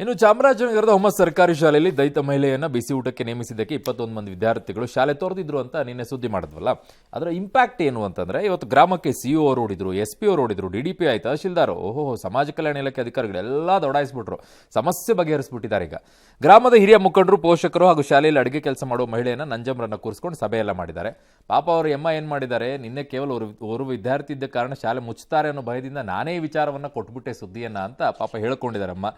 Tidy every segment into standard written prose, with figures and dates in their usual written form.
ಇನ್ನು ಚಾಮರಾಜನಗರದ ಹುಮ್ಮಸ್ ಸರ್ಕಾರಿ ಶಾಲೆಯಲ್ಲಿ ದಲಿತ ಮಹಿಳೆಯನ್ನ ಬಿಸಿ ಊಟಕ್ಕೆ ನೇಮಿಸಿದ್ದಕ್ಕೆ 21 ಮಂದಿ ವಿದ್ಯಾರ್ಥಿಗಳು ಶಾಲೆ ತೊರೆದಿದ್ರು ಅಂತ ನಿನ್ನೆ ಸುದ್ದಿ ಮಾಡಿದ್ವಲ್ಲ. ಅದರ ಇಂಪ್ಯಾಕ್ಟ್ ಏನು ಅಂತಂದ್ರೆ, ಇವತ್ತು ಗ್ರಾಮಕ್ಕೆ ಸಿಇಒ ಅವರು ಹೊಡಿದ್ರು, SP ಅವರು ಹೊಡಿದ್ರು, DDP ಆಯ್ತು, ತಹಶೀಲ್ದಾರ್, ಸಮಾಜ ಕಲ್ಯಾಣ ಇಲಾಖೆ ಅಧಿಕಾರಿಗಳೆಲ್ಲ ದೌಡಾಯಿಸ್ಬಿಟ್ರು. ಸಮಸ್ಯೆ ಬಗೆಹರಿಸ್ಬಿಟ್ಟಿದ್ದಾರೆ. ಈಗ ಗ್ರಾಮದ ಹಿರಿಯ ಮುಖಂಡರು, ಪೋಷಕರು ಹಾಗೂ ಶಾಲೆಯಲ್ಲಿ ಅಡುಗೆ ಕೆಲಸ ಮಾಡುವ ಮಹಿಳೆಯನ್ನ ನಂಜಮ್ರನ್ನ ಕೂರಿಸ್ಕೊಂಡು ಸಭೆಯೆಲ್ಲ ಮಾಡಿದ್ದಾರೆ. ಪಾಪ ಅವರು ಏನ್ ಮಾಡಿದ್ದಾರೆ, ನಿನ್ನೆ ಕೇವಲ ಒಂದು ವಿದ್ಯಾರ್ಥಿ ಇದ್ದ ಕಾರಣ ಶಾಲೆ ಮುಚ್ಚುತ್ತಾರೆ ಅನ್ನೋ ಭಯದಿಂದ ನಾನೇ ಈ ವಿಚಾರವನ್ನ ಕೊಟ್ಬಿಟ್ಟೆ ಸುದ್ದಿಯನ್ನ ಅಂತ ಪಾಪ ಹೇಳ್ಕೊಂಡಿದ್ದಾರೆ ಅಮ್ಮ.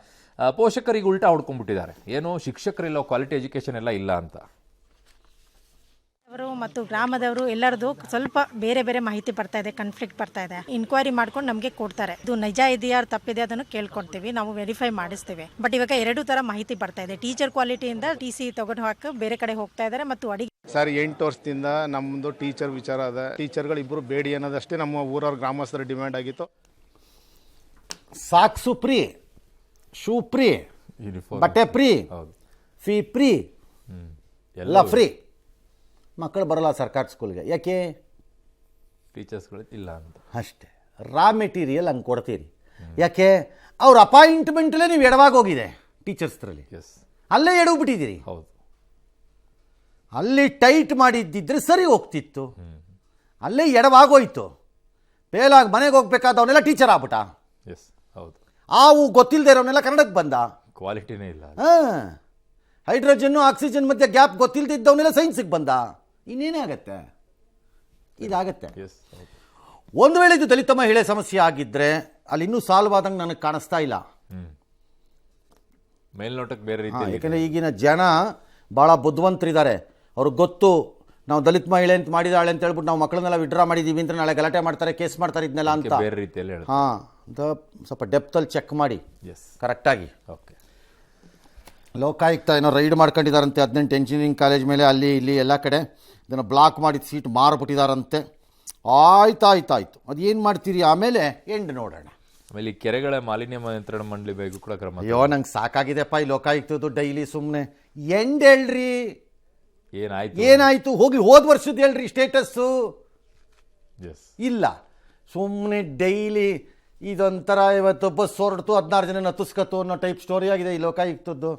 ಪೋಷಕರಿಗೆ ಉಲ್ಟಾ ಹೊಡ್ಕೊಂಡ್ಬಿಟ್ಟಿದ್ದಾರೆ. ಏನು ಶಿಕ್ಷಕರಿಲ್ಲ, ಕ್ವಾಲಿಟಿ ಎಜುಕೇಶನ್ ಎಲ್ಲ ಇಲ್ಲ ಅಂತ. ಅವರು ಮತ್ತು ಗ್ರಾಮದವರು ಎಲ್ಲರದು ಸ್ವಲ್ಪ ಬೇರೆ ಬೇರೆ ಮಾಹಿತಿ ಬರ್ತಾ ಇದೆ, ಕಾನ್ಫ್ಲಿಕ್ಟ್ ಬರ್ತಾ ಇದೆ. ಇನ್ಕ್ವೈರಿ ಮಾಡ್ಕೊಂಡು ನಮಗೆ ಕೊಡ್ತಾರೆ. ಇದು ನಿಜ ಇದೆಯಾ ತಪ್ಪಿದೆ ಅದನ್ನು ಕೇಳ್ಕೊಳ್ತೀವಿ, ನಾವು ವೆರಿಫೈ ಮಾಡಿಸ್ತೀವಿ. ಬಟ್ ಇವಾಗ 2 ತರ ಮಾಹಿತಿ ಬರ್ತಾ ಇದೆ. ಟೀಚರ್ ಕ್ವಾಲಿಟಿಯಿಂದ TC ತಗೊಂಡು ಹಾಕಿ ಬೇರೆ ಕಡೆ ಹೋಗ್ತಾ ಇದ್ದಾರೆ. ಮತ್ತು ಅಡಿಗೆ ಸರ್ 8 ವರ್ಷದಿಂದ ನಮ್ಮದು ಟೀಚರ್ ವಿಚಾರ ಅದ. ಟೀಚರ್ಗಳು ಇಬ್ಬರು ಬೇಡಿ ಅನ್ನೋದಷ್ಟೇ ನಮ್ಮ ಊರವ್ರ ಗ್ರಾಮಸ್ಥರ ಡಿಮ್ಯಾಂಡ್ ಆಗಿತ್ತು. ಸಾಕ್ಸು ಫ್ರೀ, ಶೂ ಫ್ರೀ, ಬಟ್ಟೆ ಫ್ರೀ, ಫೀ ಫ್ರೀ, ಎಲ್ಲ ಫ್ರೀ. ಮಕ್ಕಳು ಬರಲ್ಲ ಸರ್ಕಾರಿ ಸ್ಕೂಲ್ಗೆ. ಯಾಕೆ? ಟೀಚರ್ಸ್ಗಳು ಇಲ್ಲ ಅಂತ ಅಷ್ಟೇ. ರಾ ಮೆಟೀರಿಯಲ್ ಹಂಗೆ ಕೊಡ್ತೀರಿ. ಯಾಕೆ? ಅವ್ರ ಅಪಾಯಿಂಟ್ಮೆಂಟಲ್ಲೇ ನೀವು ಎಡವಾಗಿ ಹೋಗಿದೆ ಟೀಚರ್ಸ್ರಲ್ಲಿ. ಅಲ್ಲೇ ಎಡವ್ಬಿಟ್ಟಿದ್ದೀರಿ. ಹೌದು, ಅಲ್ಲಿ ಟೈಟ್ ಮಾಡಿದ್ದಿದ್ರೆ ಸರಿ ಹೋಗ್ತಿತ್ತು. ಅಲ್ಲೇ ಎಡವಾಗೋಯ್ತು. ಬೇಲಾಗಿ ಮನೆಗೆ ಹೋಗ್ಬೇಕಾದವನ್ನೆಲ್ಲ ಟೀಚರ್ ಆಗ್ಬಿಟ್ಟ. ಹೌದು. ಆವು ಗೊತ್ತಿಲ್ಲದೆ ಇರೋನೆಲ್ಲ ಕನ್ನಡಕ್ಕೆ ಬಂದ. ಕ್ವಾಲಿಟಿನೇ ಇಲ್ಲ. ಹೈಡ್ರೋಜನ್ನು ಆಕ್ಸಿಜನ್ ಮಧ್ಯೆ ಗ್ಯಾಪ್ ಗೊತ್ತಿಲ್ಲದಿದ್ದವನ್ನೆಲ್ಲ ಸೈನ್ಸಿಗೆ ಬಂದ. ಇನ್ನೇನೇ ಆಗತ್ತೆ? ಇದಾಗತ್ತೆ. ಒಂದು ವೇಳೆ ಇದು ದಲಿತ ಮಹಿಳೆ ಸಮಸ್ಯೆ ಆಗಿದ್ದರೆ ಅಲ್ಲಿ ಇನ್ನೂ ಸಾಲ್ವ್ ಆದಂಗೆ ನನಗೆ ಕಾಣಿಸ್ತಾ ಇಲ್ಲ. ಮೇಲ್ನೋಟಕ್ಕೆ ಬೇರೆ ರೀತಿ. ಯಾಕಂದರೆ ಈಗಿನ ಜನ ಭಾಳ ಬುದ್ಧಿವಂತರಿದ್ದಾರೆ. ಅವ್ರಿಗೆ ಗೊತ್ತು ನಾವು ದಲಿತ ಮಹಿಳೆ ಅಂತ ಮಾಡಿದಾಳೆ ಅಂತ ಹೇಳ್ಬಿಟ್ಟು ನಾವು ಮಕ್ಕಳನ್ನೆಲ್ಲ ವಿಡ್ರಾ ಮಾಡಿದ್ದೀವಿ ಅಂತ ನಾಳೆ ಗಲಾಟೆ ಮಾಡ್ತಾರೆ, ಕೇಸ್ ಮಾಡ್ತಾರೆ, ಇದನ್ನೆಲ್ಲ ಅಂತ ಬೇರೆ ರೀತಿಯಲ್ಲಿ. ಹಾಂ, ಸ್ವಲ್ಪ ಡೆಪ್ತಲ್ಲಿ ಚೆಕ್ ಮಾಡಿ ಕರೆಕ್ಟಾಗಿ. ಓಕೆ. ಲೋಕಾಯುಕ್ತ ಏನೋ ರೈಡ್ ಮಾಡ್ಕೊಂಡಿದ್ದಾರಂತೆ 18 ಇಂಜಿನಿಯರಿಂಗ್ ಕಾಲೇಜ್ ಮೇಲೆ, ಅಲ್ಲಿ ಇಲ್ಲಿ ಎಲ್ಲ ಕಡೆ ಇದನ್ನು ಬ್ಲಾಕ್ ಮಾಡಿದ ಸೀಟ್ ಮಾರ್ಬಿಟ್ಟಿದ್ದಾರಂತೆ. ಆಯ್ತು, ಅದು ಏನು ಮಾಡ್ತೀರಿ ಆಮೇಲೆ ಎಂಡ್ ನೋಡೋಣ. ಆಮೇಲೆ ಈ ಕೆರೆಗಳ ಮಾಲಿನ್ಯ ನಿಯಂತ್ರಣ ಮಂಡಳಿ ಬೇಕು ಕೂಡ ಕ್ರಮ. ಅಯ್ಯೋ, ನಂಗೆ ಸಾಕಾಗಿದೆಪ್ಪ ಈ ಲೋಕಾಯುಕ್ತದ್ದು ಡೈಲಿ. ಸುಮ್ಮನೆ ಎಂಡ್ ಹೇಳ್ರಿ, ಏನಾಯ್ತು ಹೋಗಿ ಹೋದ ವರ್ಷದ ಹೇಳ್ರಿ ಸ್ಟೇಟಸ್ಸು. ಇಲ್ಲ, ಸುಮ್ಮನೆ ಡೈಲಿ ಇದೊಂಥರ ಇವತ್ತು ಬಸ್ ಹೊರಡ್ತು 16 ಜನ ನತ್ತಿಸ್ಕತ್ತು ಅನ್ನೋ ಟೈಪ್ ಸ್ಟೋರಿ ಆಗಿದೆ ಈ ಲೋಕಾಯುಕ್ತದ್ದು.